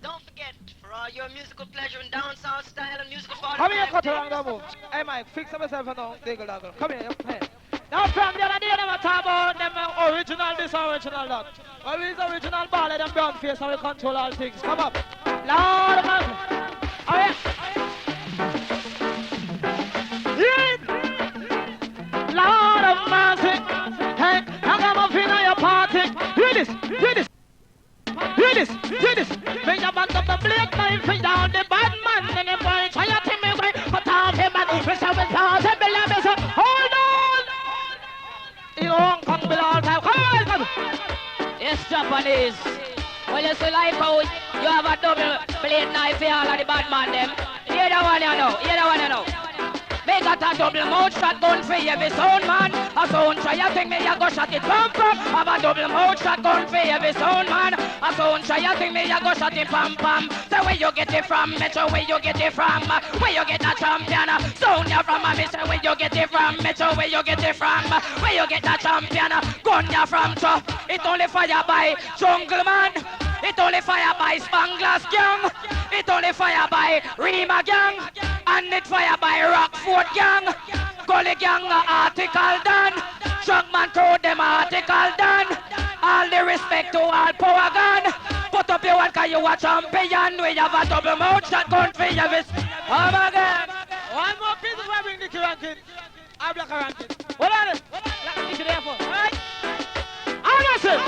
Don't forget, for all your musical pleasure and dancehall style and musical party. Come here, cut around the move. Hey, Mike, fix up yourself and now. Diggle daggle. Come here, hey. Now, from the other day, they were talking about them original this, original that. Well, we is original ball of them brown face and we control all things. Come up. Lord of mercy. Oh, yeah. Lord of mercy. Hey, I got my fin on your party. Hear this, hear this. Hear this, hear this. When you band up the blade knife down the bad man and the boy try to tell me why cut off him and we say we start to believe me say hold on. You won't come below time. Come on, come. Yes, Japanese. Well, you see like how you have a double blade knife here all of the bad man them. Hear that one you know, hear that one you know. Me got a double mouth shotgun for every sound man. A sound try a thing me a go shot it pam pam. Have a double mouth shotgun for every sound man. A sound try a thing me a go shot it pam pam. So where you get it from? Metro where you get it from? Where you get that champion? Sound you from? Me say where you get it from? Metro where you get it from? Where you get that champion? Gun you from? So it only fire by Jungle Man. It only fire by Spanglass Gang. It only fire by Rima Gang. And it fire by Rockford Gang. Gully Gang article done. Strongman crew them article done. All the respect to all power gun. Put up your one cause you a champion. We have a double mouth shotgun for you. Oh my God. One more piece of bring the ranking. I'm black ranking. What are they? Black is there for. Alright? Honestly.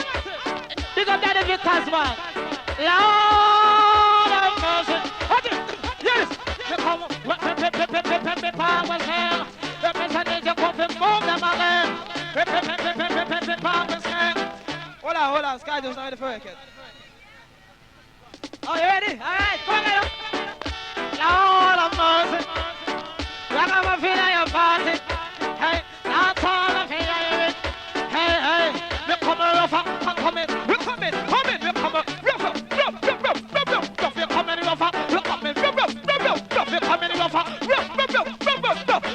Big up Daddy Victor's man. Lord of mercy. What is it? Yes. You come. Powers here. Representative you come from move them again. Powers here. Hold on. Sky just not the first yet. Oh, you ready? Alright, come on. Lord of mercy. Rock up my feet on your party. Hey, that's all I feel of it. Hey, we come rougher and come in. We come in. We come rougher. Rough. We come in rougher. We come in rough. We come in rougher. Rough.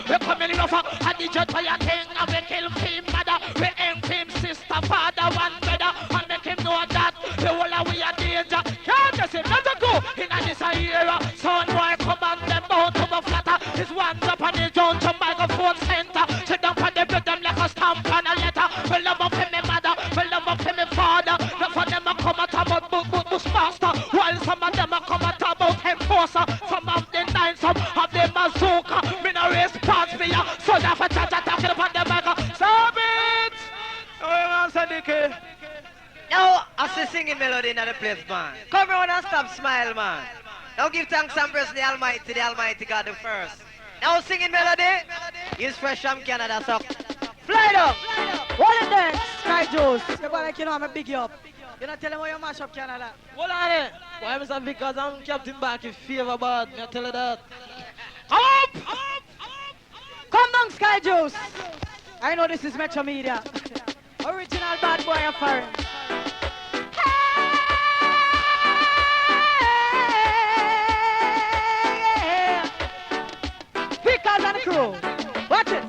We come in rougher. And the judge for your thing. And we kill him mother. We aim him sister, father, one brother. And make him know that the whole of we are danger. Can't just say not to go in this era. Son boy come and them down to the flatter. His one's up on his down to microphone center. Sit down on the bed them like a stamp on a letter. We love up him, me mother. We love up him, me father. Not for them a come at about Bushmaster. While some of them a come at about Enforcer. Some of them nine, some of them Mazooka. Me no response for ya. So that for chat talking upon the mic. Stop it! Oh, man, Sadiki. Now, I see singing melody in the place, man. Come around and stop smile, man. Now give thanks and praise the Almighty God the first. Now singing melody is fresh from Canada, so fly down. What is that? Sky Juice. You're like, you know, I'm a big up. You're not telling me you mash up Canada. Hold on there. Why am I because I'm Captain back in favor bad. Me tell you that. Up! Come down, Sky Juice. I know this is Metro Media. Original bad boy of foreign. Vickers and crew. Watch it.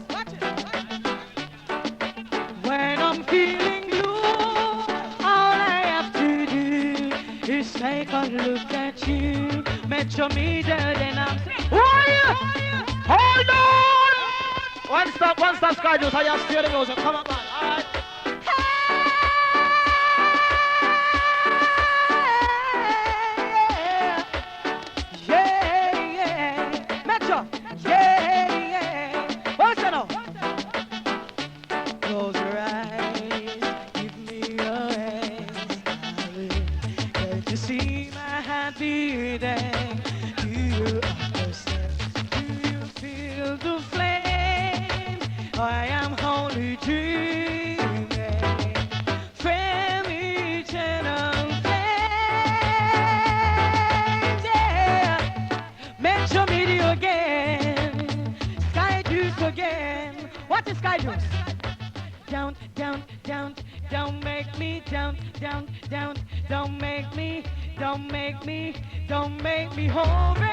When I'm feeling blue, all I have to do is take a look at you. Metro Media, then I'm saying, Hold on! One stop, Sky Juice. I have to hear the music. Come on, man. All right. Metro. Yeah. What's that now? Close your eyes, give me your hands, darling. Can't you see my heart beating? Do you understand? Do you feel the flame? I am only dreaming from eternal flames. Yeah. Metro Media again, Sky Juice again. What is Sky Juice? Down, don't make me down, don't make me hungry.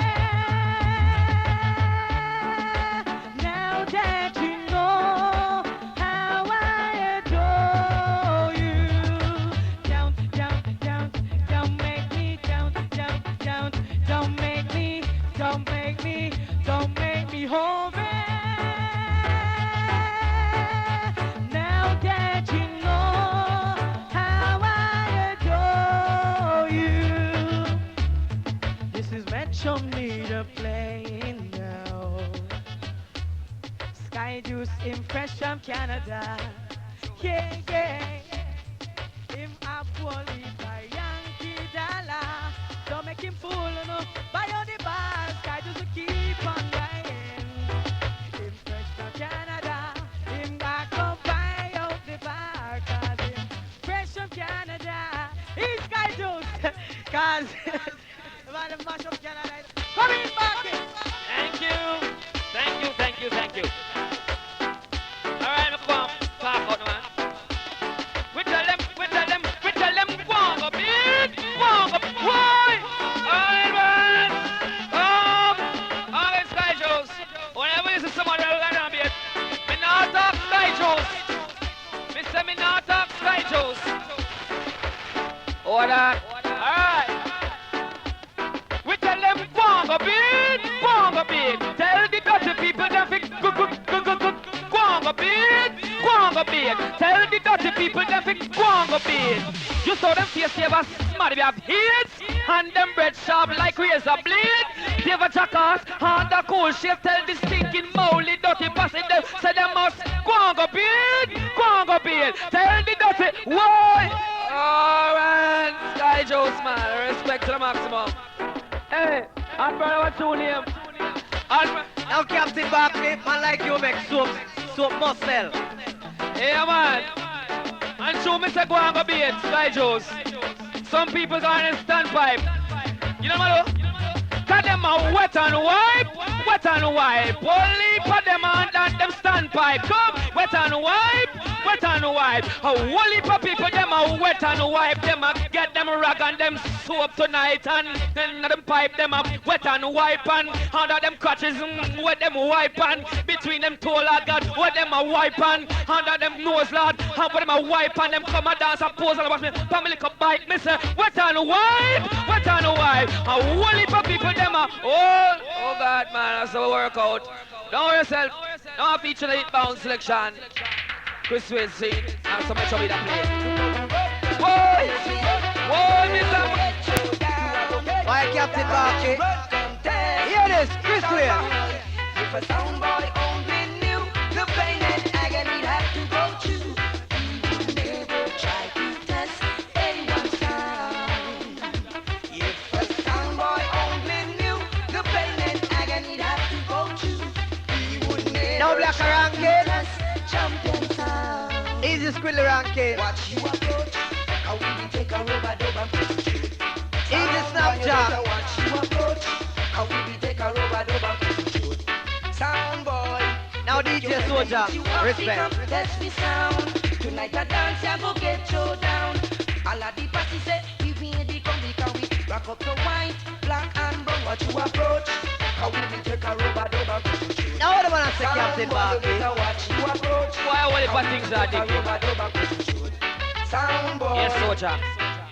Now that you know how I adore you. Down, don't make me down, a plane now. Sky Juice, him fresh from Canada. Yeah, yeah. Him a poorly by Yankee dollar. Don't make him fool, no. Buy on the bar, Sky Juice will keep on lying. Him fresh from Canada. Him back go buy out the bar, cause him fresh from Canada. He's Sky Juice. Cause man, the mash up Canada. Come in back. Thank you. Thank you, thank you, thank you. Alright, come on. Talk out, man. We tell them, go on, go beat, go on, go why? Alright, man. Alright, Sky Juice. Whenever you see somebody else on beat, me not talk Sky Juice. Me say me not talk Sky Juice. Order. Alright. We tell them bongo beat, bongo beat. Tell the dirty people them fi bongo beat, bongo beat. Tell the dirty people them fi bongo beat. You saw them face never smart, we have hits, and them bread sharp like razor blade. They have a jackass, and the cool shape. Tell the stinking moly dirty passing them, say them must bongo beat, bongo beat. Tell the dirty why. Alright, Sky Juice man, respect to the maximum. Hey, and brother, what's your name? Now Captain Barkley, man like you make soap must sell. Yeah man. And show me say go and go beat, Sky Juice. Some people got in standpipe. You know what I do? Cause them a wet and wipe, wet and wipe. Only for them and them standpipe. Come, wet and wipe, wet and wipe. A whole heap of people, them a wet and wipe. Them a get them rag and them soap tonight. And then them pipe, them a wet and wipe. And under them crutches, wet them wipe. And between them toe, Lord God, wet them a wipe. And under them nose, Lord, how them a wipe. And them come and dance and pose and watch me. Family come bite me, say, wet and wipe, wet and wipe. A whole heap of people, them a, oh God, man, that's a workout. Don't worry yourself. Don't feature the inbound selection. Chris Wade scene, and so much of it a play. Whoa, whoa, Mr. Why Captain Barkley? Hear this, Chris Wade. If a sound boy only knew the pain and agony had to go through, he would never try to test anyone's sound. If a sound boy only knew the pain and agony had to go through, he would never Now Black try to Rankin. test champion sound. Easy Squidly Rankin. Watch you approach, how will we take a rubber dub and push it through? Easy Snapchat. Watch you approach, how will we take a rubber dub and push it through? Sound boy. Now DJ Soldier, respect. That's me sound. Tonight a dance, I go get you down. All of the party say, we made the come because we rock up the white, black and brown. Watch you approach, how will we take a rubber dub and push it through? Now what do I say Captain Barkley? Watch you approach. Why all the bad things are different? Sound boy. Yes, soldier.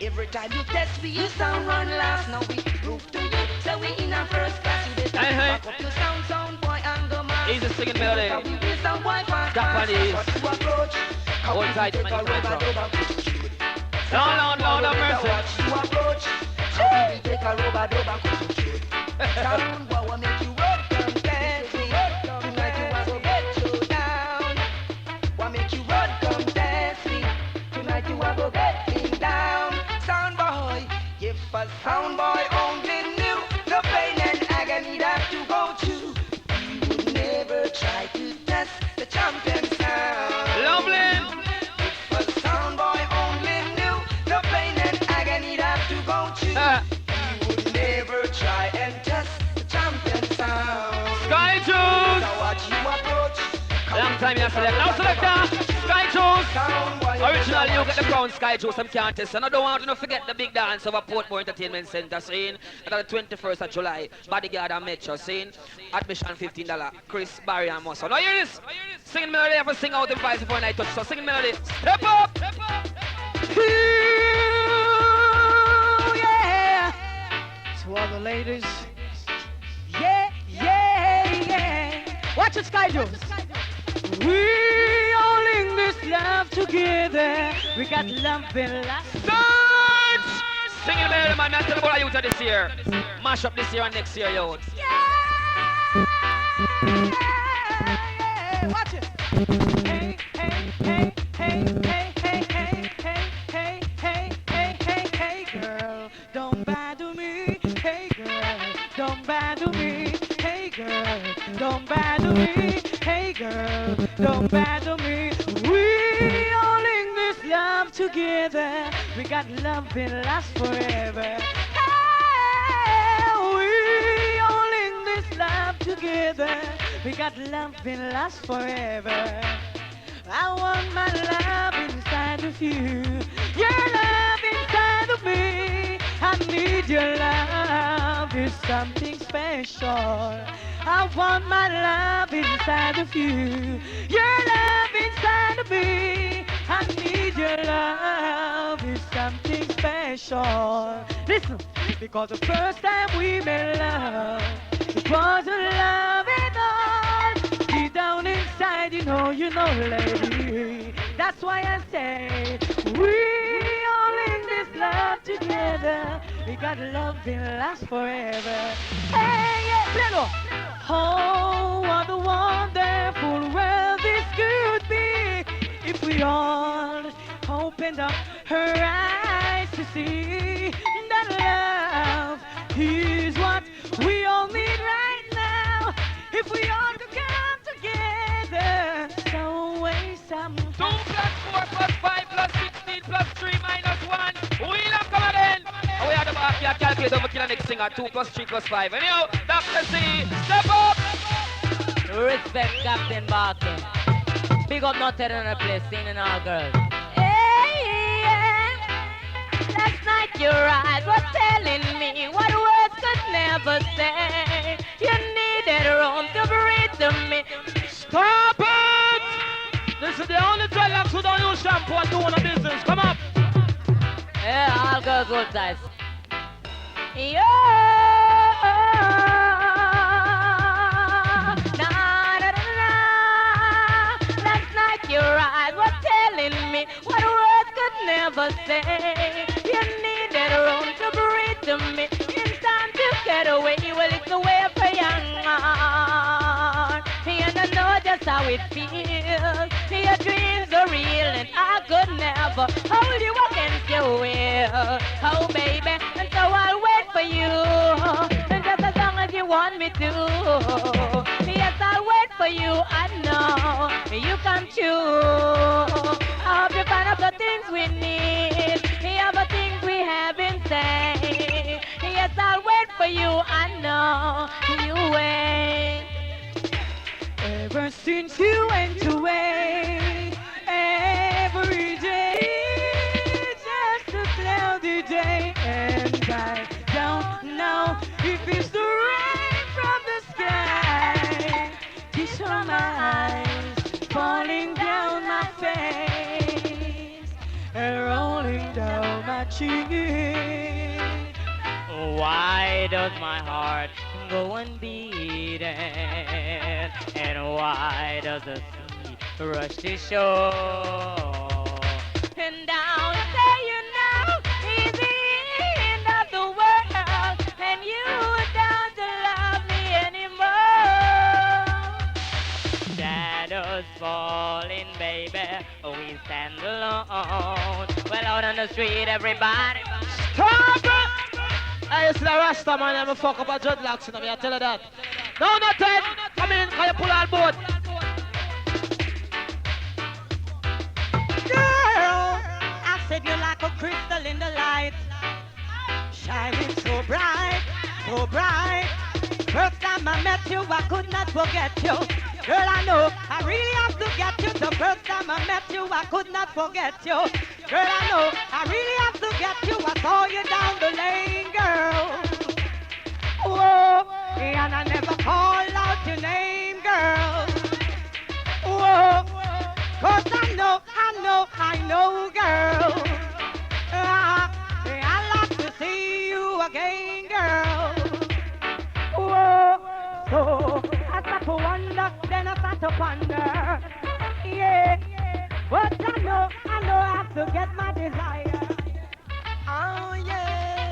Every time you test me, you sound run last. Now we prove to you, so we in our first class. You better back up your sound boy, and go man. He's a singing melody. Japanese. Hold tight, man, you come from. Lord, Lord of mercy. You approach. How we take a rubber dub and cut you through? Sound boy will make you rub them dance me. Tonight you want to get you down. What make you run come dance me? Tonight you want to get me down. Sound boy, if a sound boy only knew the pain and agony that to go through, he would never try to test the champion sound. Lovely. If a sound boy only knew the pain and agony that to go through, he would never try and test the champion sound. Sky Juice. Now watch you approach. Long time you select. Now selector. Sky Juice. Originally you get the crown Sky Juice. Some can't test. And I don't want you to forget the big dance of a Portmore Entertainment Center scene. At the 21st of July. Bodyguard and Metro scene. Admission $15. Chris, Barry and Muscle. Now hear this. Singing melody. I have to sing out the voice before I touch. So singing melody. Step up. Step up. Yeah. To all the ladies. Yeah, yeah, yeah. Watch it, Sky Juice. We all in this love together. We got love in last. Search! Singing melody, man. I tell you about you this year. Mash up this year and next year, yo. Watch it. Hey, hey, hey, hey, hey, hey, hey, hey, hey, hey, hey, hey, girl, don't bother me. Hey, girl, don't bother me. Hey, girl, don't bother me. Hey, girl, don't bother me. We all in this love together. We got love that lasts forever. We all in this love together. We got love that lasts forever. I want my love inside of you. Your love inside of me. I need your love. It's something special. I want my love inside of you. Your love inside of me. I need your love. It's something special. Listen, because the first time we made love, it wasn't love at all. Deep down inside, you know, lady. That's why I say we all in this love together. We got love that lasts forever. Hey, yeah, Plano. Oh, what a wonderful world this could be if we all opened up her eyes to see that love is what we all need right now. If we all could come together, some way, some 2 plus 4 plus 5 plus 16 plus 3 minus 1. We'll have come again. Oh, we have the backyard calculator. We'll kill the next singer. 2 plus 3 plus 5. Anyhow, Dr. C, step up. Respect Captain Barker. Big up nothing in the place, singing all girls. Hey, yeah. Last night your eyes were telling me what words could never say. You needed room to breathe to me. Stop it! This is the only dreadlocks who don't use shampoo and doing a business. Come up. Yeah, all girls hold tight. Yo, na, na, na, na. Last night your eyes were telling me what words could never say. You needed room to breathe to me. It's time to get away. Well, it's the way of a young man. And I know just how it feels. Your dreams are real, and I could never hold you against your will. Oh, baby, and so I'll wait for you, and just as long as you want me to. Yes, I'll wait for you. I know you come true. I hope you find out the things we need, the things we haven't said. Yes, I'll wait for you. I know you wait. Ever since you went away, every day just a cloudy day, and I don't know if it's the rain from the sky. These are my eyes falling down my face and rolling down my cheek. Why does my heart go unbeaten? And why does the sea rush to shore? And down say you know he's the end of the world, and you don't love me anymore. Shadows falling, baby, we stand alone. Well, out on the street, everybody. Stop it! Hey, it's the Rasta man, I'm a fuck up a dreadlocks, you know me, I tell you that. No, nothing. Come in, can you pull on board? Girl, I said you're like a crystal in the light, shining so bright, so bright. First time I met you, I could not forget you. Girl, I know I really have to get you. The first time I met you, I could not forget you. Girl, I know I really have to get you. I saw you down the lane, girl. Whoa, and I never called out your name, girl. Whoa, 'cause I know, girl. I'd like to see you again, girl. Whoa, so I start to wonder, then I start to ponder. Yeah, but I know I have to get my desire. Oh yeah.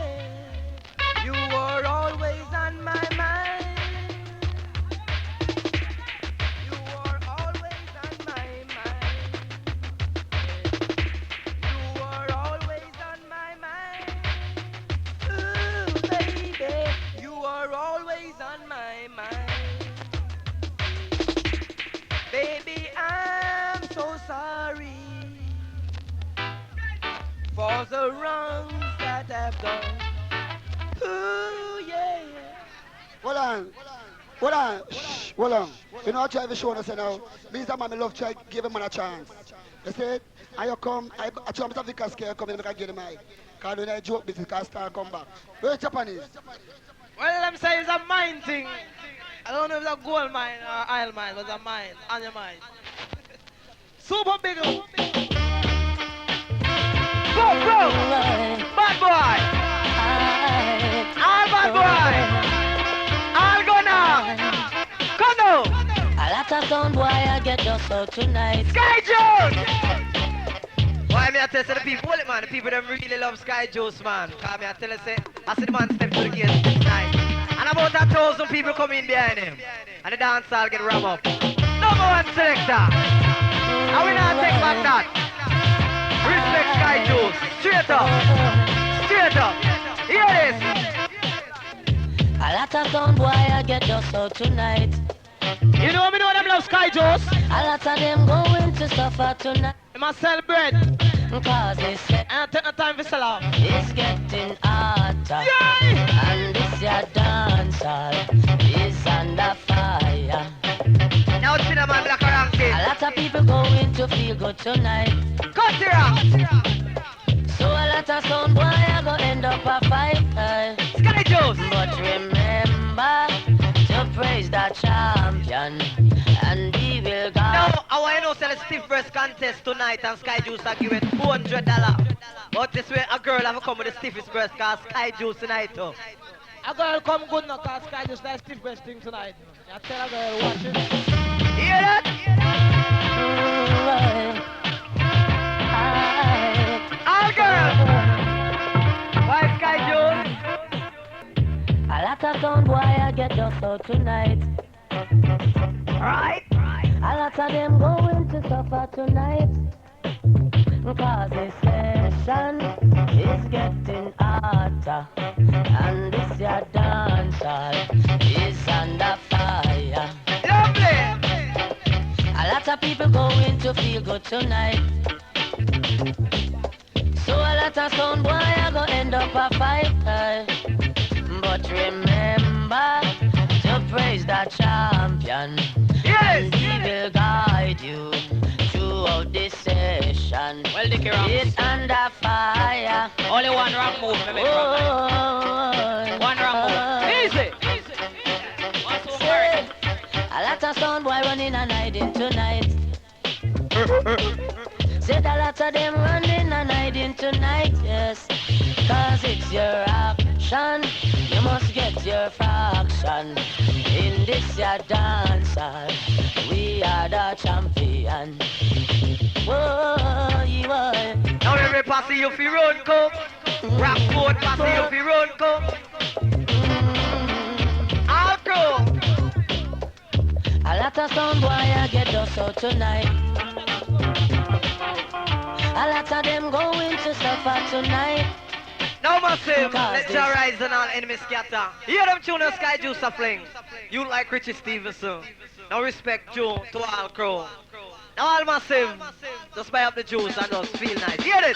of the wrongs that I've done. Ooh, yeah. Hold on. Hold on. Shh. Hold on. You know, I try to show us now. Means that man, I love try give him a chance. You see it? And you come, I try to make a scare come in and get him mic. Because when I joke, this is because start come back. Where's Japanese? Well, them say it's a mine thing. I don't know if it's a gold mine or oil mine, but it's a mine, on your mind. Super big. Go, go! Bad boy! All bad boy! All go now! Come now! A lot of sound boy I get just out tonight. Sky Juice! Why me I tell you, the people, hold it, man, the people them really love Sky Juice, man. Cause me I tell you, say, I see the man step to the gate this night. And about 1,000 people come in behind him. And the dance hall get ram up. Number one selector. And we not take back that. Respect Sky Juice. Straight up. Straight up. Hear this. A lot of sound boy I get just out tonight. You know me know them love Sky Juice. A lot of them going to suffer tonight. They must sell bread. Cause they say And take no time for sell out. it's getting hotter. Yay! And this your dance hall is under fire. Now it's in a man black around A kid. lot of people going to feel good tonight. Cutty rock. So a lot of sound boy are gonna end up a fight. Sky Juice. But remember to praise the champion, and he will Now, guide. I want to know sell a stiff breast contest tonight and Sky Juice are giving $200. But this way a girl have to come with the stiffest breast cause Sky Juice tonight too. A girl come good now cause Sky Juice like stiff breast thing tonight. I tell a girl watch it. Hear that? All girls! Why Sky Juice? A lot of sound boy I get just out tonight. Right? A lot of them going to suffer tonight. Cause this session is getting hotter. And this your dance hall is under fire. Lovely! A lot of people going to feel good tonight. So a lot of sound boy are gonna end up a fight. But remember to praise the champion. Yes! And he will guide you throughout this session. Well, Dickie Ram. It's under fire. Only one wrong move. Let me make wrong move. One wrong move. Easy. What's so hard? A lot of sound boy running and hiding tonight. Said a lot of them running and hiding tonight, yes. Cause it's your action. You must get your fraction. In this your dance hall, we are the champion. Whoa, you are. Now every passy you fi run come. Rockford passy you fi run come. All come. A lot of sound boy I get us out tonight. A lot of them going to suffer tonight. Now massive, Because let's this- rise and all enemies scatter. Hear them tune and Sky Juice a fling. You like Richie Stevenson. Now respect Joe to all crew. Now all massive, just buy up the juice and just feel nice. Hear it?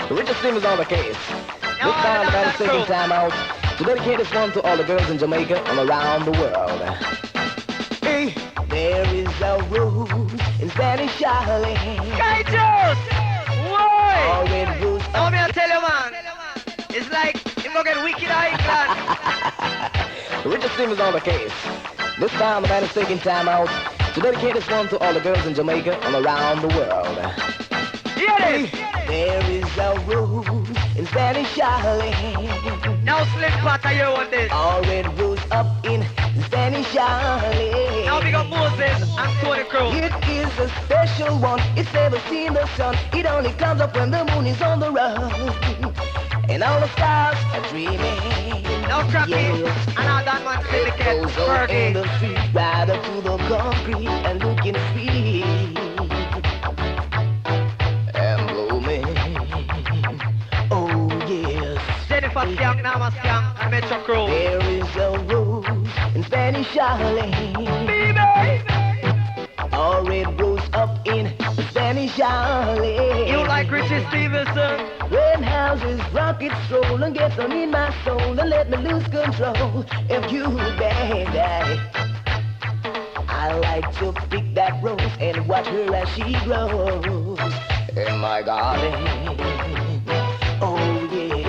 Richard Simmons on the case. Now This time all I'm that taking crew. time out to dedicate this one to all the girls in Jamaica and around the world. Hey, there is a rose in Spanish Charlie. Sky Juice! Why? All red rose. Now me I tell you man, it's like you gonna get wicked out England. Richard Simmons on the case. This time the man is taking time out to dedicate this one to all the girls in Jamaica and around the world. Hear it? There is a rose in Spanish Charlie. Now Slim Potter you on this. All red rose up in Spanish Charlie. Now we got Moses and Tony Crew. It is a special one. It's never seen the sun. It only comes up when the moon is on the run. And all the stars are dreaming. Now Cracky Yes. and all that man It syndicate, goes up in Fergie. the street, right up to the concrete and looking sweet. And blooming. Oh yes. Jennifer Skank, Nama Skank, and Metro Crew. There is a rose in Spanish Harlem. Baby! All red rose up in Spanish Charlie. You like Richie Stevenson? When houses rockets roll and get on in my soul and let me lose control of you, baby. I like to pick that rose and watch her as she grows in my garden. Oh yes,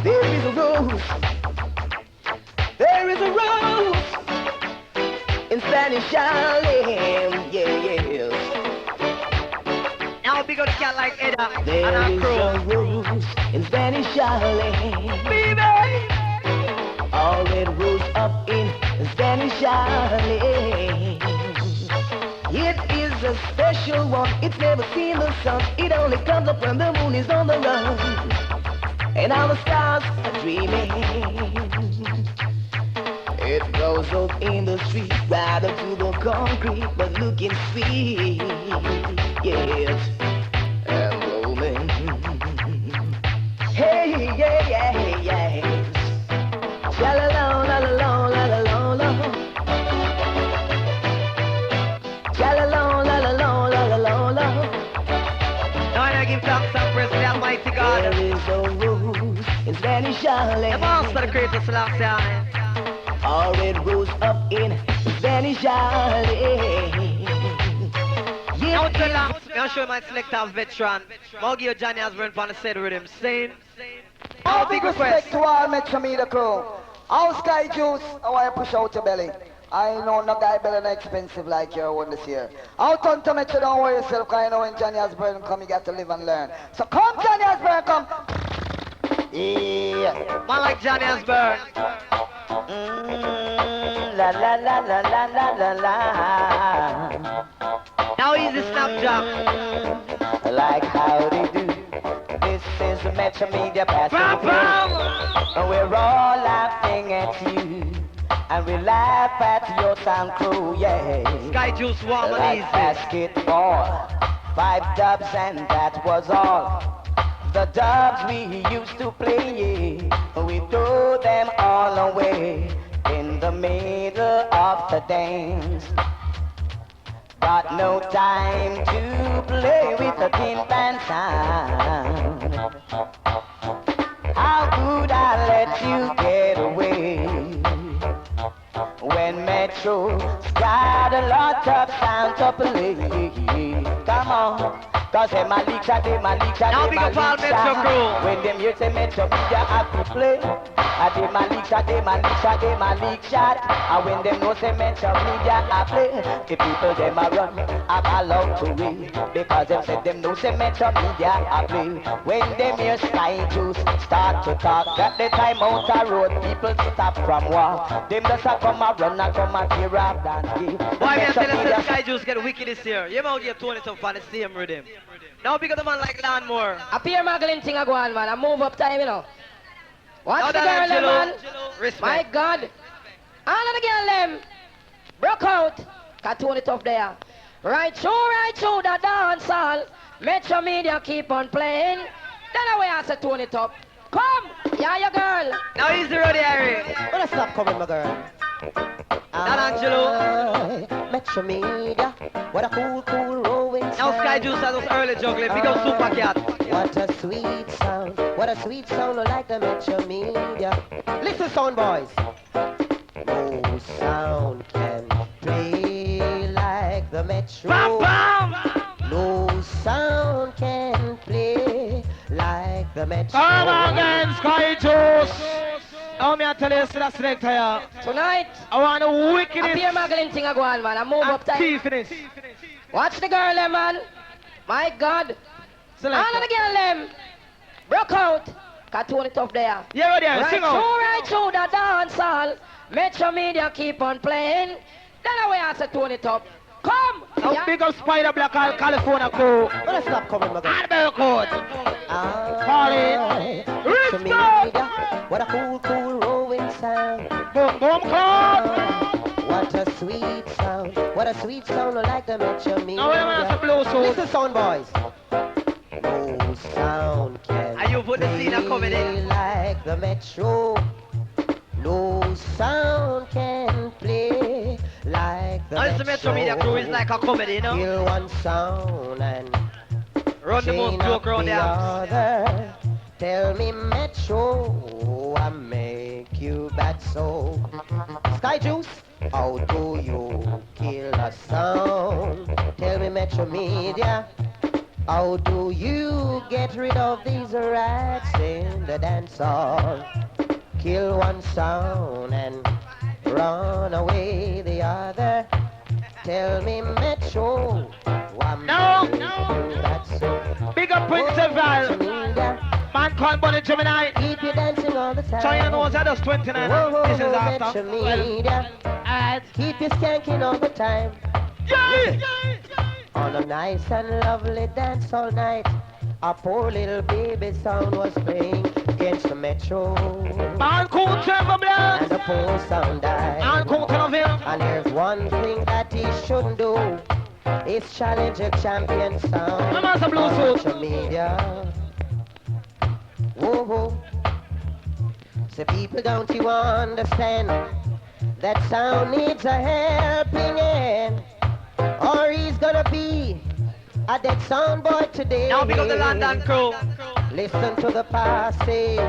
there is a rose. There is a rose in Spanish Harlem. Yes. Now big up the cat like Edda There and is Crow. a rose in Spanish Harlem. Baby! All red rose up in Spanish Harlem. It is a special one. It's never seen the sun. It only comes up when the moon is on the run. And all the stars are dreaming. It grows up in the street, right up to the concrete, but looking sweet. Yes, and blooming. Hey, yeah, yeah, yes. Sha-la-la, la-la-la, la-la-la, la. Sha-la-la, la-la-la, la-la-la, la. Now I give thanks and praise to the Almighty God. There is a rose in Spanish Harlem. The master, the greatest last time. All red rose up in Spanish Harlem. Now to last, I'll show you my selector veteran. Moggy Johnny has run on the set with him. Same. All big respect to all Metro Media crew. All Sky Juice, I want to push out your belly. I know no guy better than expensive like your one this year. Out on to Metro, don't worry yourself, because I know when Johnny Osborne come, you got to live and learn. So come Johnny Osborne, come. Yeah. Man like Johnny Osborne. La la la la la la la la. Now easy snapjam. Like how they do. This is the Metro Media passing through. And we're all laughing at you. And we laugh at your sound crew, yeah. Sky Juice warm Like and easy. basketball, 5 dubs and that was all. The dubs we used to play, we threw them all away in the middle of the dance. Got no time to play with the tin pan sound. How could I let you get away when Metro's got a lot of sound to play? Come on. Cause them a leak shot, them a leak shot, Now them big a up all leak Metro shot. crew. When them hear say Metro Media have to play, them a leak shot, them a leak shot, them a leak shot. And when them know say Metro Media a play, the people them a run, a call out to we. Because them say them know say Metro Media a play. When them hear Sky Juice start to talk, that the time out a road, people stop from walk. Them just a come a run, a come a tear up dance give. Why me tell you say Sky Juice get wicked this year? You might get 20 for the same rhythm. Now big up the man like Landmore. A peer muggling thing a go on, man. I move up time, you know. Watch Now the that girl, them, man. Respect. My God. All of the girl, them. Broke out. Got tone it up there. Right through the dance hall. Metro Media keep on playing. Then away I say tone it up. Come. Yeah, your girl. Now easy road Harry. Wanna stop coming, my girl? That Angelo. Metro Media, what a cool rolling sound. Now Sky Juice has those early juggling. Big up Super Cat. What a sweet sound like the Metro Media. Listen, sound boys. No sound can play like the Metro. Bam bam. No sound can play like the Metro. Come again, Sky Juice. Now me I tell you, see that selector here. Tonight, I want the a wickedest peer muggling thing a go on, man. I move up time. activeness. Watch the girl, them, man. My God. All of Selector. the girl, them. Broke out. Got tone it up there. Yeah, right there, sing out. Right through the dance hall. Metro Media keep on playing. Then away I say tone it up. Come! Now Yeah. big up Spider Black California crew. Wanna stop coming, my girl? Admiral Court. Party. Metro Media, what a cool rolling sound. Boom boom club. What a sweet sound like the Metro Media. Now we're going to blow so. Listen, sound boys. No sound can Are you put the scene coming play in? like the Metro. No sound can play like the Also, Metro Media crew is like a comedy, you know? Kill one sound and Run the most chain joke up around the the house. other. Tell me, Metro, I make you bad so. Sky Juice, how do you kill a sound? Tell me, Metro Media, how do you get rid of these rats in the dance hall? Kill one sound and run away the other. Tell me, Metro, No. that's so. Big up Principal. Man called Bunny Gemini. Keep you dancing all the time. So you know that was 29. This is after. Well, keep you skanking all the time. On a nice and lovely dance all night, a poor little baby sound was playing against the Metro. Man called Trevor Black. And the poor sound died. Man called Trevor. And there's one thing that he shouldn't do. It's challenge a champion sound. My man's a blue suit. Social media. Whoa. So people, don't you understand that sound needs a helping hand, or he's gonna be a dead sound boy today. Now pick up the London crew. Listen to the passing.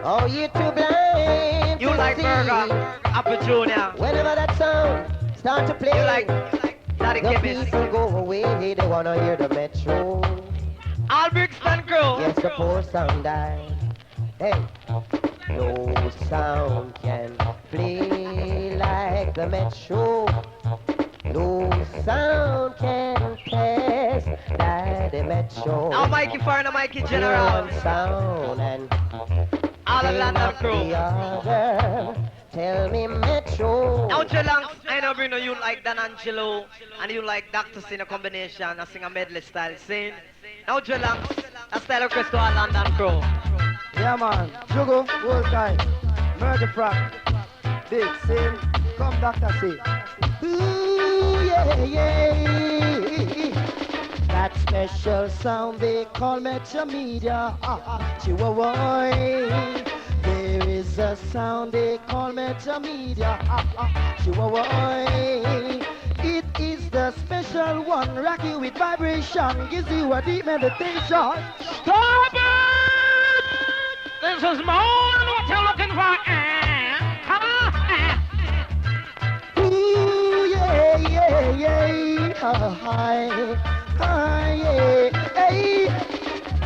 Oh, you too blind You to like see. Burger, Apple Junior. Whenever that sound start to play, You like Daddy the Gibbons. people go away. They wanna hear the Metro. All Brixton crew. Yes, the poor sound died. Hey, no sound can play like the Metro. No sound can pass like the Metro. Now Mikey Foreigner, Mikey Hear General. one sound and All the chain London up crew. the other. Tell me, Metro. Now Jelong, I know bring you like Dan Angelo and you like Dr. Sin a combination. I sing a medley style scene. Now Jelong, a style of Crystal London crew. Yeah, man. Jugo, whole time. Murder Frog. Big Sin. Come, Dr. C. Ooh, yeah. That special sound they call Metro Media. Chihuahua. There is a sound they call Metro Media. Chihuahua. It is the special one. Rock you with vibration. Gives you a deep meditation. Stop it! This is more than what you're looking for. Come on. Ooh, yeah. Hi, yeah. Hey.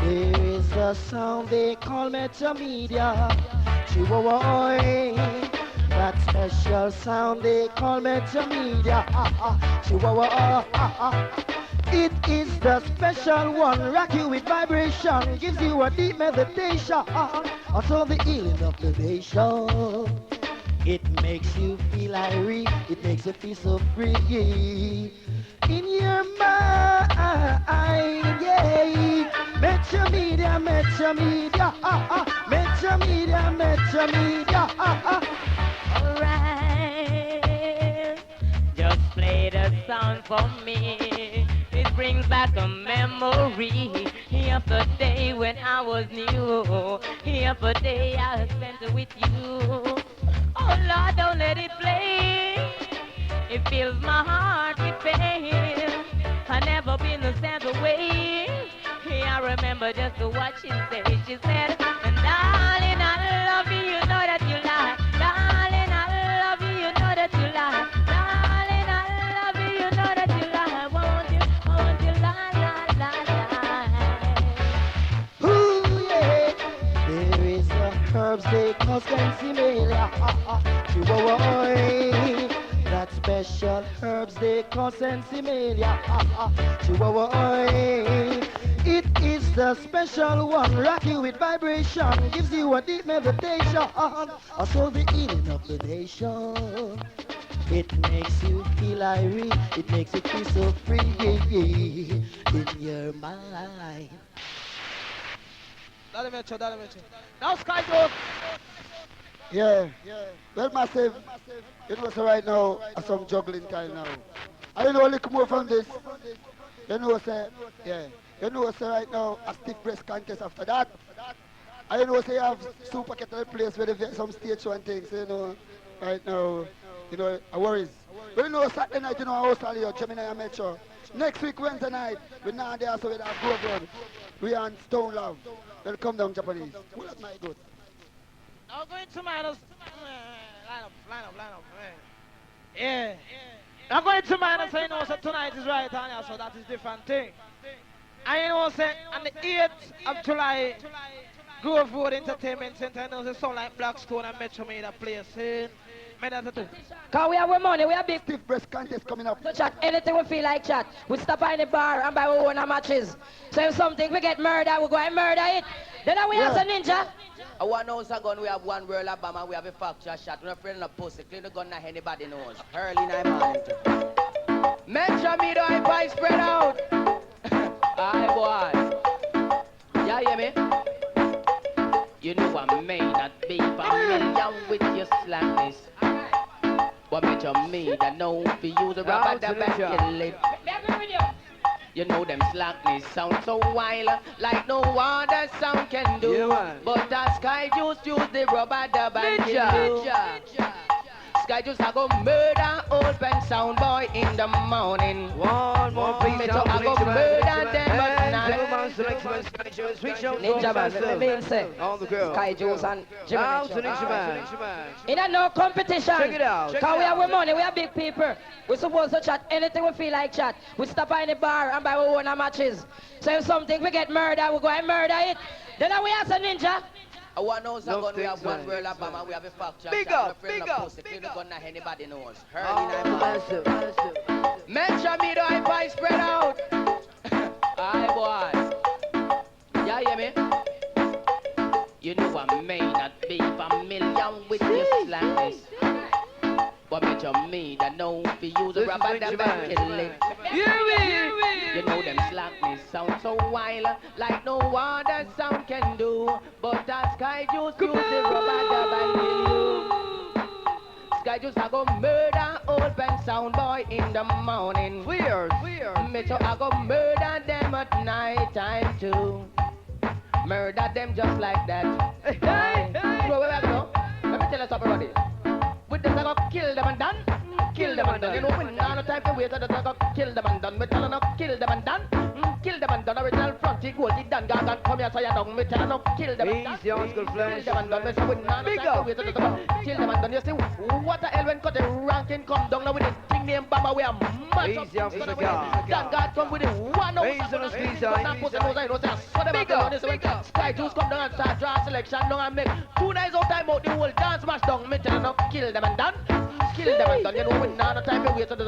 There is a sound they call Metro Media. Chihuahua. That special sound they call Metro Media. Chihuahua. It is the special one. Rock you with vibration. Gives you a deep meditation. Also the healing of the nation. It makes you feel irate. It makes you feel so free. In your mind, yeah. Metro Media. Metro Media. Alright, just play the song for me. It brings back a memory of the day when I was new, of the day I spent with you. Oh Lord, don't let it play. It fills my heart with pain. I never been the same way. I remember just what she said. She said, darling, I love you, you know that you lie. Darling, I love you, you know that you lie. Darling, I love you, you know that you lie. Won't you lie. Ooh, yeah. There is a herbs they call sensimelia. Chihuahua. That special herbs they call sensimelia. Chihuahua. It is the special one. Rock you with vibration. Gives you a deep meditation. Also the healing of the nation. It makes you feel irate. It makes you feel so free in your mind. Now Sky Joke. Yeah. Well, massive. You know, so right now, some juggling time now. I don't know a little more from this. You know, say, yeah. You know, say right now, a stiff breast contest after that. I know, say, you have super kettle place where they some stage show and things, you know. Right now, you know, a worries. We know Saturday night, you know, Australia, Gemini and Metro. Next week, Wednesday night, we're not there, so we have Grove Road. We are on Stone Love. They'll come down, Japanese. Well, that's my good. I'm going to minus. Line up. Yeah. I'm going to minus, so you know, so tonight is right on here, so that is different thing. And you know, say, on the 8th of July, Grove Road Entertainment Center, you know, they sound like Blackstone and Metro made a place. Cause we have our money, we have big Stiff breast contest coming up. to chat anything we feel like chat. We stop by the bar and buy our own matches. So if something we get murder, we go and murder it. Then we have some ninja. I want house a gun, we have one World Obama, we have a factory shot. We're not afraid of no pussy, clean the gun that anybody knows. Early night morning. Metro me the high spread out. Aye boy. Yeah, hear me? You know I may not be familiar with your slackness. But Metro me that know for you the rubber the back kill it. You know them slackness sound so wild, like no other sound can do. Yeah, but that Sky Juice use the rubber dub and kill you. Sky Juice I go murder open sound boy in the morning. One more please. Me I go murder them at night. Ninja man, let me say. All the girls. Sky Juice and Jimmy Out to Mitchell. Ninja Man. In a no competition. Check it out. Cause we have our money, we are big people. We supposed to chat anything we feel like chat. We stop by the bar and buy our own matches. So if something we get murder, we go and murder it. Then we have some ninja. I want house a Love gun, we have things, one man. World Obama, we have a factory Big shot. up, We're afraid big of no up, pussy, big clean the up. gun that anybody knows. Early Oh, night morning. massive. Metro me the high spread out. Aye boy. Yeah, hear me? You know I may not be familiar with your slackness. But Metro me that know for you the This is rubber that Ninja back Man. kill it. You know them slackness sound so wild, like no other sound can do. But that Sky Juice use the rubber dub and kill you. Sky Juice I go murder open sound boy in the morning. Weird. Metro I go murder them at night time too. Murder them just like that. Hey. You know where we go? Let me tell you something about it. With this I go kill them and done. Kill them and done. You know when no time to wait, I just go kill them and done. Me tell you no kill them and done. Kill them and done. Original fronty gold, it done. God come here so you don't. Me tell you no kill them and done. Easy on school Kill flash. them and done. Me say when no time Big to up. wait, I just go kill them and done. You see what the hell when cut the ranking come down now with this thing named Baba we are mash up. Easy on the cigar. Thank God come with it one over. Easy on the squeeze, Big up. Sky Juice come down and start draw selection down and make 2 nights out time out the whole dance smash down. Me tell you no kill them and done. Kill them and done. You know when no time to wait. Let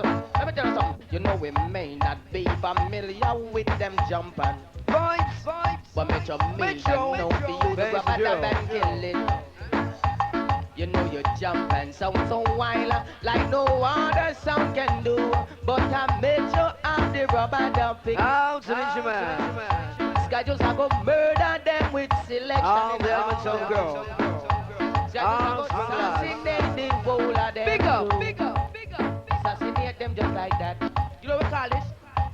me tell you something. You know we may not be familiar with them jumping. Vibes. But Metro me Metro. know for you the Metro. rubber dub and kill it. You know you jump and sound so wild, like no other sound can do. But I Metro and the rubber dub pick. Out to Ninja Man. Sky Juice I go murder them with selection. All the elements of girl. Sky Juice I go assassinate the whole of them. Big up. Assassinate them just like that. You know what we call this?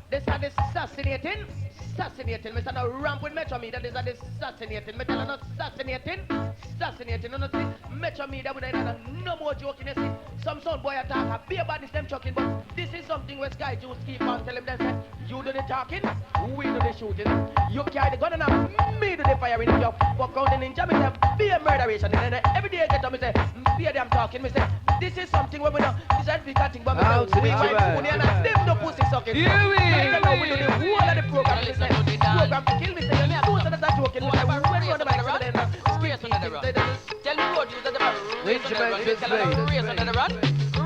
This are the assassinating. Assassinating. Mr. No ramp with Metro Media. This are the assassinating. Me tell you not assassinating. Assassinating. You know see? Metro Media with no more joking. You see? Some son boy attack a be about this them chucking. But this is something where Sky Juice keep on telling them that you do the talking, we do the shooting. You carry the gun and me do the firing. If you fuck around the ninja, me say be a murderation. And then every day I get up, me say be a damn talking. Me say this is something where we know this is big thing. But me say we find phone and them no pussy sucking. We do the whole of the program. Me say program to kill me. Say you do that a joking. Me say we run the back and then Race under the run. Tell me road users ever race under the run. Me tell them race under the run.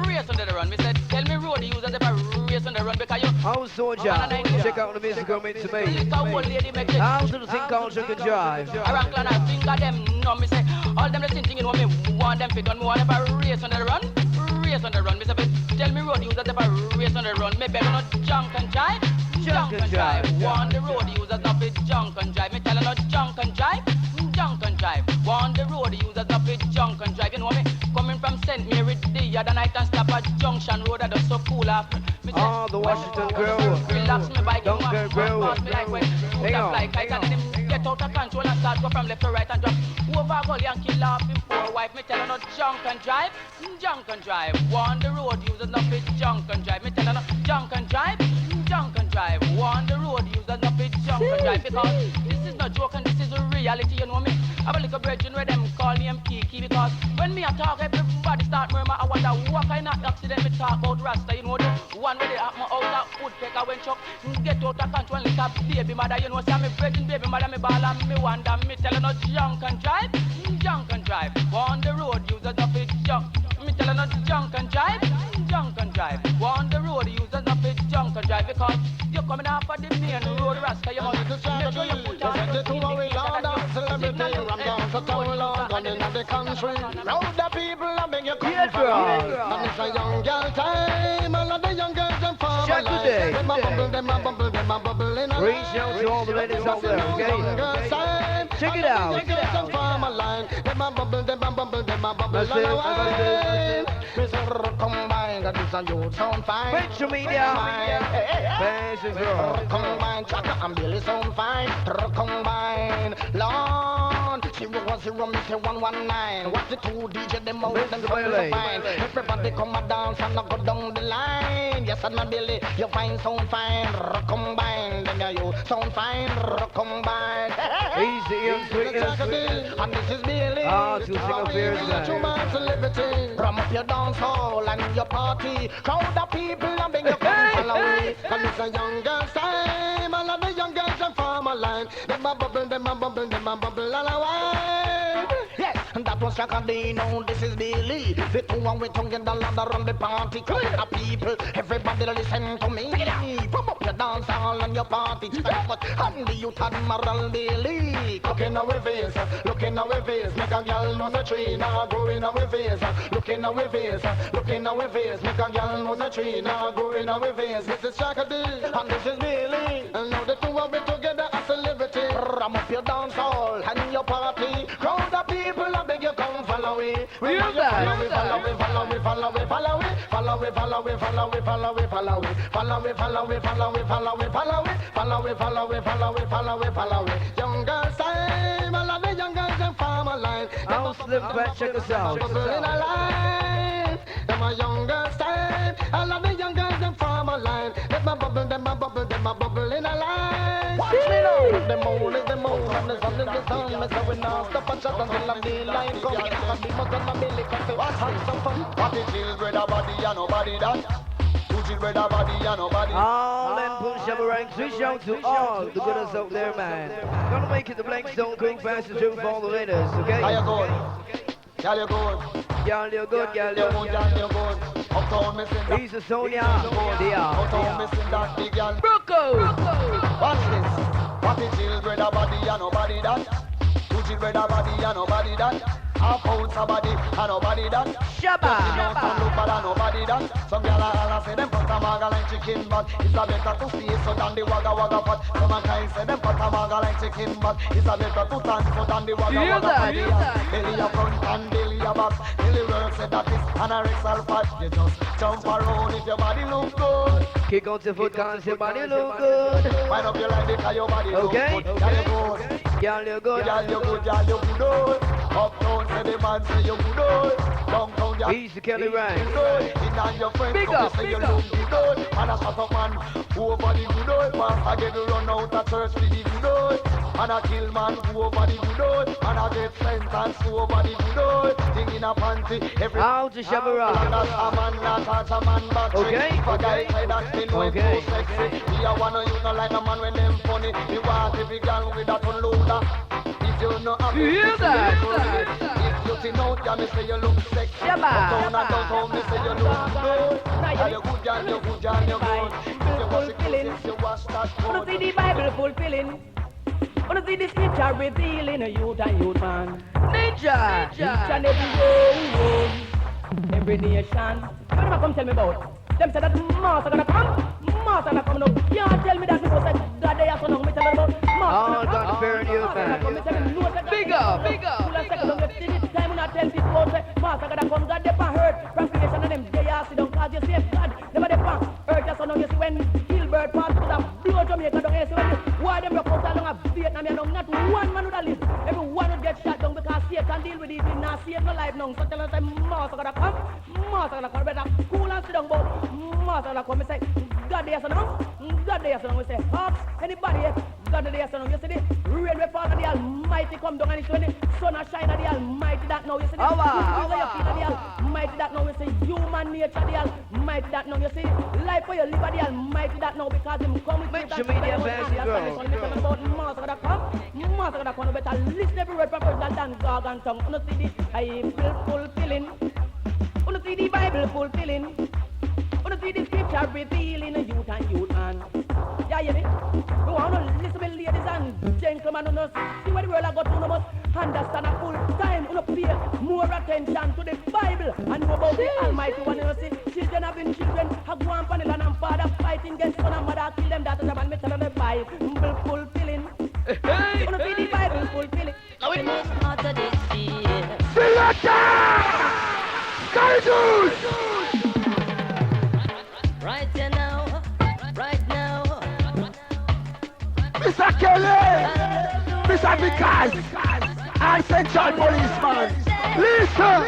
Race under the run. Me said tell me road users ever race under the run because you. House Soldier. Check out the music I'm into me. Lick a old lady make it. House to the thing called Sugar Drive. Around clan I finger them. No me say all them the thing you know me want them fit done. Me want ever race under the run. Race under the run. Me say tell me road users ever race under the run. Me better not junk and drive. Junk and drive. Want the road users of it junk and drive. Me tell her not junk and drive. Junk and drive. Want the road users of it junk and drive. You know me coming from St. Mary the other night and stop at Junction Road. I just so cool off. Oh, the Washington Grill. Relax me bike. Dunker Grill. Me like when Hang on. like I can get out of control and start shot go from left to right and drop. Over gully and kill off him poor wife. Me tell her no junk and drive. Junk and drive. Warn the road users not fit junk and drive. Me tell her no junk and drive. Junk and drive. Warn the road users not fit junk and drive. Because this is no joke and this is a reality, you know me. I have a little brethren where them call me Kiki. Because when me a talk, everybody start murmur. I wonder what kind of accident me talk about Rasta. You know the one where they have my out of food taker when chuck get out of control like a baby mother. You know, see me brethren baby mother, me ball and me wonder. Me tell her no junk and drive. Junk and drive. On the road users not fit junk. Me tell her no junk and drive. Junk and drive. On the road users not fit junk and drive. Because you're coming off of the main road, Rasta. You must make sure you put on the celebrity, I'm down to town, Lord, and in the country. Round the people, I beg you come from. And it's a young girl time, all of the young girls and farmers. Check today. Them a bubble in a Reach out to all the ladies out there, okay? Check it out. Them a bubble in That's a it. wine. Mr. Combine, that is a youth sound fine. Picture media. Faces roll. Combine, Chaka and Billy sound fine. Combine, Lord. 010, me say 119. What's the two DJ them out and come to fine. Everybody come a dance and a go down the line. Yes, and my Billy, you find sound fine. Combine, then you sound fine. Combine. Easy and sweetness. And this is Billy. Ah, to sing up here tonight. Ram up your dance hall and your party. Crowd of people and beg you come follow me. And it's a young girl's time. All of the young girls and farmer line. Them a bubble all a wine. Yes, and that was Cutty. Now this is Billy. The two and we together around the party. Crowd of people, everybody listen to me. Pump up your dance hall and your party. And the youth Admiral Billy. Looking our face, looking our face. Make a girl know the tree now grow in our face. Looking our face, looking our face. Make a girl know the tree now grow in our face. This is Cutty and this is Billy. And now the two of we together as celebrity. Ram up your dance hall and your party. Crowd of people, I beg you come follow me. Real that. Follow me, follow me, follow me, follow me, follow me, follow me, follow me, follow me, follow me, follow me, follow me, follow me, follow me, follow me, follow me, follow me, follow me, follow me, follow me. Young girls time, all of the young girls in farmer line. I'll slip back, check us out. Bubble in a line. Them a young girls time, all of the young girls in farmer line. Them a bubble in a line. Watch me now. The moon is the moon and the sun is the sun. Me say we not stop and shut until the line come. And the must and the belly come to have some fun. What is children a body and nobody that? Two children a body and nobody. All them push up ranks, reach out to all the gooders out there, man. Gonna make it the blank stone quick, fast and true for all the ladies, okay? How you going? Girl, you good. Girl, you're good, girl, You you're good, good. girl, you good. Uptown missing that. He's a Sonia. They are. Uptown missing that big girl. Broco! Watch this. What is children a body and nobody that? Two children a body and nobody that. Half ounce a body and nobody that. Shabba! Some look bad and nobody that. Some gyal a holla say them put a maga like chicken but it's a better to stay so than the wagga wagga pot. Some a kind say them put a maga like chicken but it's a better to stand so than the wagga Hear wagga that, hear pot. Belly a front and belly a back. Belly work say that is anorexal fat. You just jump around if your body look good. Kick out your foot, cause your body look good. Wind up your leg because your body Okay. look good. Girl you good. Girl, you're good. Girl you good, girl you good. Oh. Uptown say the man say you good. Oh. Downtown girl He's the Kelly Ryan. in on your friends, Big come up, say big you up. look good, old. And a shut up man, who over the good old. Pastor get to run out of church for the good old. And a kill man, who over the good old. And a get sentence, who over the good old. Thing in a panty, every Out to Shabara. that's a man, not touch a man back. Okay. If a guy say that thing when Okay. too sexy, me a wanna you know like a man when them funny. Me want every girl with that unloader. If you know happy, You hear me say that? you good. If you think out, yeah, me say you look sexy. Shabba. Uptown and downtown, me say you look good. Girl, you good, girl, you good, girl, you good. If you wash it good, if you wash that Wanna see good. the Bible fulfilling? Wanna see the scripture revealing a youth and youth man? Ninja! Each and every nation. What am I come tell me about? Them say that master gonna come. Master gonna come now. You can't tell me that because God they are so long. Me tell them about All master done gonna fair and you, come. Me tell them no. Big up, big up, Full of second on the this time when I tell people about say master gonna come. God they for hurt. Procreation and them they are sit down 'cause you save God. Never they for hurt. Just so now you see when Gilbert Park could have blow Jamaica down here. So when why them rock out along a Vietnam, you know not one man would have lived. negotiate and deal with it. We not save no life now. So tell us, say, master gonna come. Master gonna come. Better cool and sit down, but master gonna come. We say, God there, so now. God there, so now. We say, Hawks, anybody here? God there, so now. You see the rain we fall of the Almighty come down and it's when the sun a shine of the Almighty that now. You see the you feel of the Almighty that now. You see human nature the Almighty that now. You see life for you live of the Almighty that now because him come with Mention me there, fancy girl. about master gonna come. Master gonna come. Better listen every word from person than dog and tongue. You see the Bible fulfilling. You see the Bible fulfilling. You see the scripture revealing youth and youth man. Yeah, you know. We want to listen to ladies and gentlemen. You know, see what the world I got to. You must understand a full time. You know, pay more attention to the Bible and know about the Almighty one. You know, see, children have been children. Have one on the land and father fighting against son and mother. Kill them daughters and me tell them the Bible fulfilling. You know, see the Bible fulfilling. Now it is not of this year. Right here now, right now. Mr. Kelly, Mr. Vickers, and Central Policeman. Listen.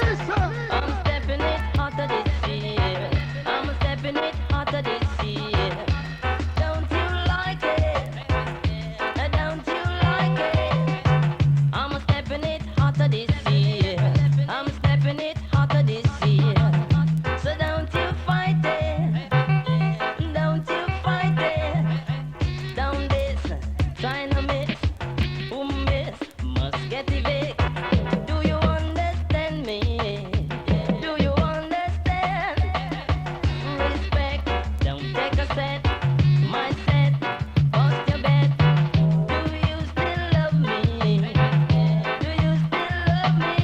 I'm stepping it out of this year. I'm stepping it out of this year. Don't you like it? Don't you like it? I'm stepping it out of this year. I'm stepping it out of this year. So don't you fight it. Don't you fight it. Down this, trying to miss. Who miss must get evicted. Do you understand me? Do you understand? Respect, don't take a set. My set, bust your bet. Do you still love me? Do you still love me?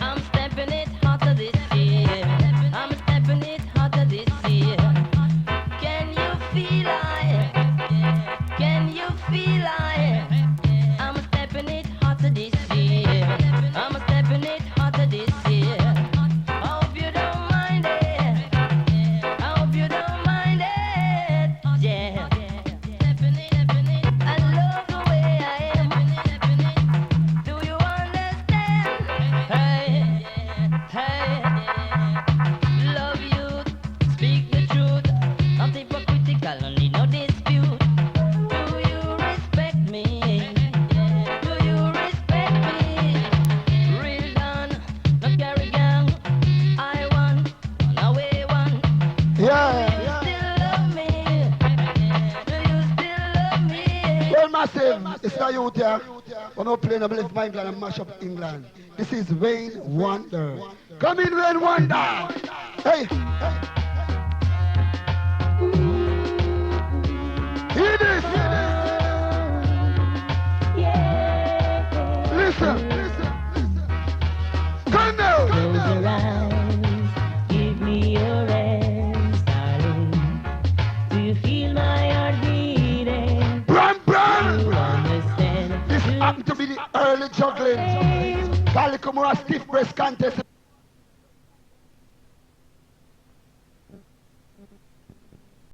I'm stepping it out of this year. I'm stepping it out of this year. Can you feel it? Can you feel it? I'm stepping it out of this year. I'm stepping it out of this year. I hope you don't mind it. I hope you don't mind it. Yeah. I love the way I am. Do you understand? Hey, hey. Love you. Speak the truth. Not hypocritical, only no dispute. Do you respect me? Do you respect me? Real done, no carry gang. I want, one away one. Yeah. Still love me? Do you still love me? Well, massive, it's not you there. We're not playing a believe my England and mash up England. This is Wayne Wonder. Come in, Wayne Wonder. Hey. Hear this. Listen. Come now. Close your eyes, give me your hands, darling. Do you feel my heart beating? Bram, Do bram. you understand? This happened to be the early juggling. Calico Stiff Breast Contest.